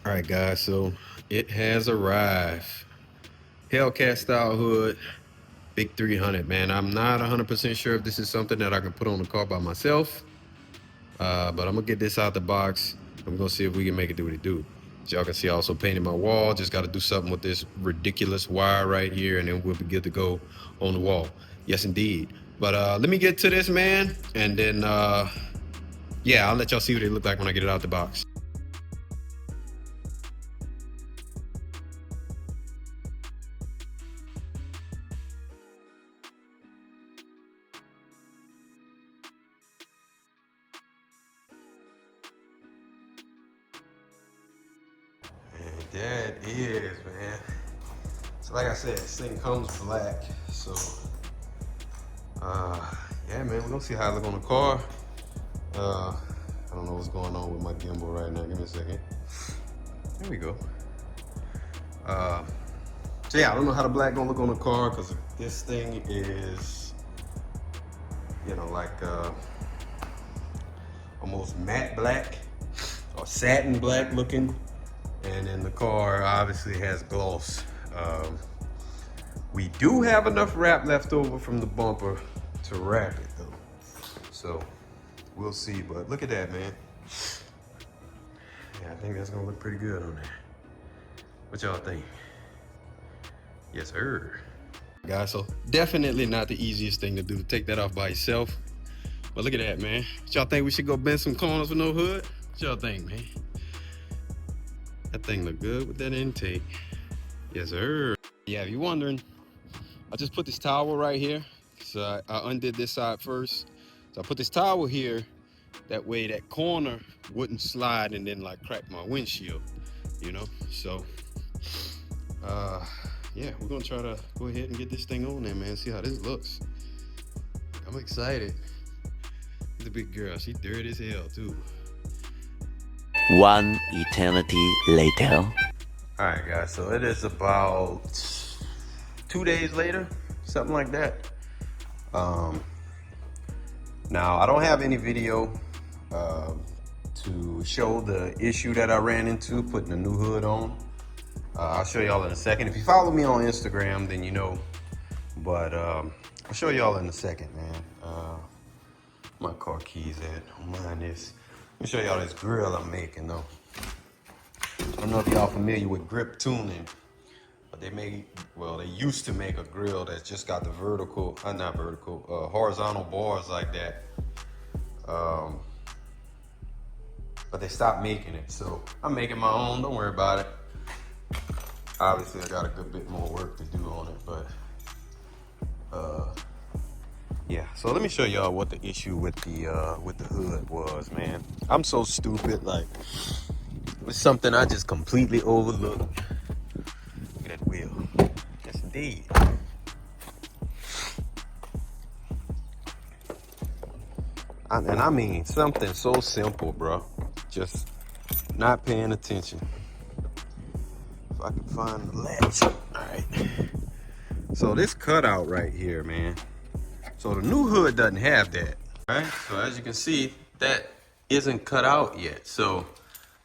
All right, guys, so it has arrived. Hellcat Style Hood, big 300, man. I'm not 100% sure if this is something that I can put on the car by myself, but I'm gonna get this out the box. I'm gonna see if we can make it do what it do. As y'all can see, I also painted my wall. Just got to do something with this ridiculous wire right here, and then we'll be good to go on the wall. Yes, indeed. But let me get to this, man, and then yeah, I'll let y'all see what it look like when I get it out the box. And that is, man. So like I said, this thing comes black. So yeah, man, we're gonna see how it look on the car. I don't know what's going on with my gimbal right now. Give me a second. There we go. So yeah, I don't know how the black gonna look on the car because this thing is, you know, like almost matte black or satin black looking. And then the car obviously has gloss. We do have enough wrap left over from the bumper to wrap it though. So we'll see, but look at that, man. Yeah, I think that's gonna look pretty good on there. What y'all think? Yes, sir. Guys, so definitely not the easiest thing to do to take that off by yourself. But look at that, man. What y'all think we should go bend some corners with no hood? What y'all think, man? That thing look good with that intake. Yes, sir. Yeah, if you're wondering, I just put this towel right here. So I undid this side first. So I put this towel here. That way that corner wouldn't slide and then like crack my windshield, you know? So, yeah, we're gonna try to go ahead and get this thing on there, man. See how this looks. I'm excited. The big girl, she dirty as hell too. One eternity later. All right, guys, so it is about 2 days later, something like that. Now, I don't have any video to show the issue that I ran into putting a new hood on. I'll show y'all in a second. If you follow me on Instagram, then you know. But I'll show y'all in a second, man. My car keys at, don't mind this. Let me show y'all this grill I'm making though. I don't know if y'all familiar with grip tuning, but they used to make a grill that's just got the vertical, horizontal bars like that. But they stopped making it, so I'm making my own, don't worry about it. Obviously I got a good bit more work to do on it, but yeah, so let me show y'all what the issue with the hood was, man. I'm so stupid, like, it's something I just completely overlooked. Look at that wheel. Yes, indeed. And I mean, something so simple, bro. Just not paying attention. If I can find the latch. All right. So this cutout right here, man. So the new hood doesn't have that, right? So as you can see, that isn't cut out yet. So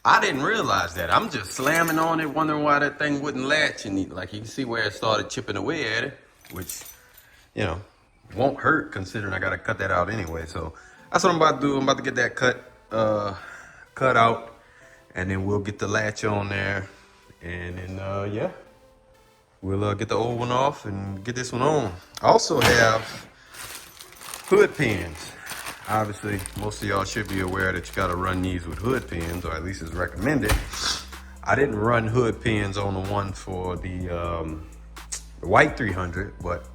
I didn't realize that. I'm just slamming on it, wondering why that thing wouldn't latch. And like you can see where it started chipping away at it, which, you know, won't hurt considering I gotta cut that out anyway. So that's what I'm about to do. I'm about to get that cut out, and then we'll get the latch on there. And then, yeah, we'll get the old one off and get this one on. I also have hood pins. Obviously, most of y'all should be aware that you gotta run these with hood pins, or at least it's recommended. I didn't run hood pins on the one for the white 300, but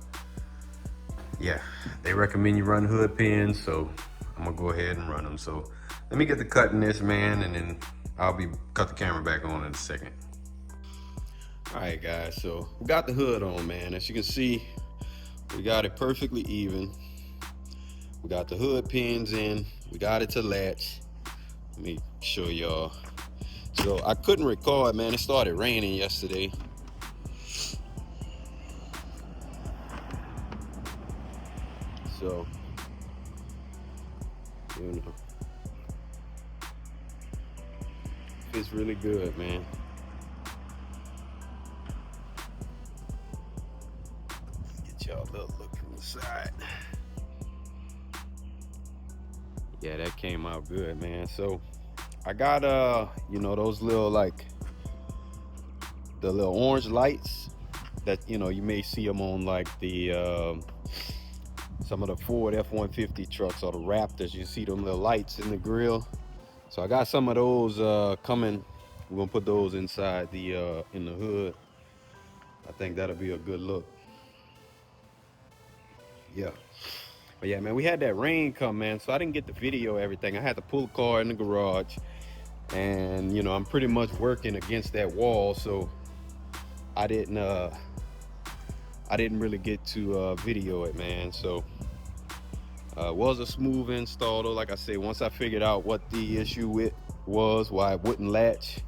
yeah, they recommend you run hood pins, so I'm gonna go ahead and run them. So let me get to cutting this, man, and then I'll cut the camera back on in a second. All right, guys, so we got the hood on, man. As you can see, we got it perfectly even. We got the hood pins in. We got it to latch. Let me show y'all. So I couldn't record, man. It started raining yesterday. So, you know, if it's really good, man. Get y'all a little look from the side. Yeah, that came out good, man. So I got you know, those little, like, the little orange lights that, you know, you may see them on like the some of the Ford F-150 trucks or the Raptors. You see them little lights in the grill. So I got some of those coming. We're gonna put those inside the in the hood. I think that'll be a good look. Yeah. But yeah, man, we had that rain come, man, so I didn't get the video everything. I had to pull the car in the garage, and you know, I'm pretty much working against that wall, so I didn't really get to video it, man. So was a smooth install though. Like I said, once I figured out what the issue with was, why it wouldn't latch,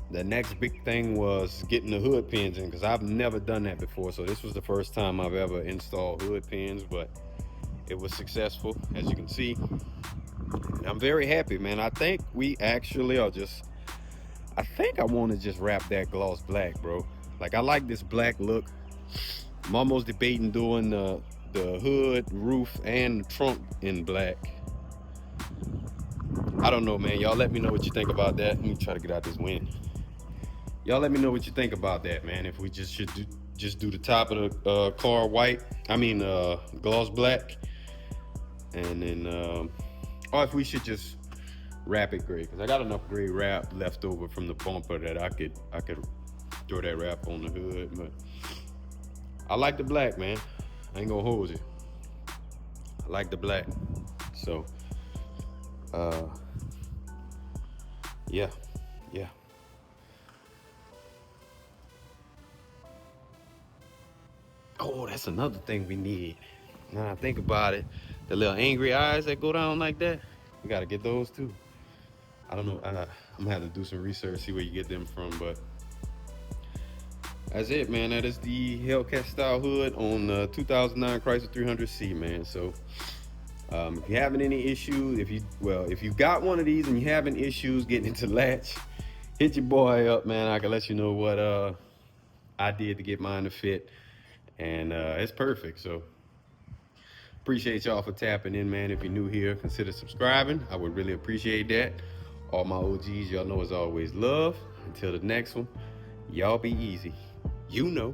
the next big thing was getting the hood pins in, because I've never done that before. So this was the first time I've ever installed hood pins, but it was successful, as you can see. And I'm very happy, man. I think we actually are just, I think I want to just wrap that gloss black, bro. Like, I like this black look. I'm almost debating doing the hood, roof, and the trunk in black. I don't know, man. Y'all let me know what you think about that. Let me try to get out this wind. Y'all let me know what you think about that, man. If we just should do the top of the car white, I mean gloss black, and then or if we should just wrap it gray, because I got enough gray wrap left over from the bumper that I could throw that wrap on the hood. But I like the black, man. I ain't gonna hold you. I like the black. So yeah. Oh, that's another thing we need. Now I think about it, the little angry eyes that go down like that, we gotta get those too. I don't know, I'm gonna have to do some research, see where you get them from, but that's it, man. That is the Hellcat Style hood on the 2009 Chrysler 300C, man. So if you're having any issues, if you got one of these and you're having issues getting into latch, hit your boy up, man. I can let you know what I did to get mine to fit, and it's perfect. So appreciate y'all for tapping in, man. If you're new here, consider subscribing. I would really appreciate that. All my OGs, y'all know, as always, love. Until the next one, y'all be easy. You know.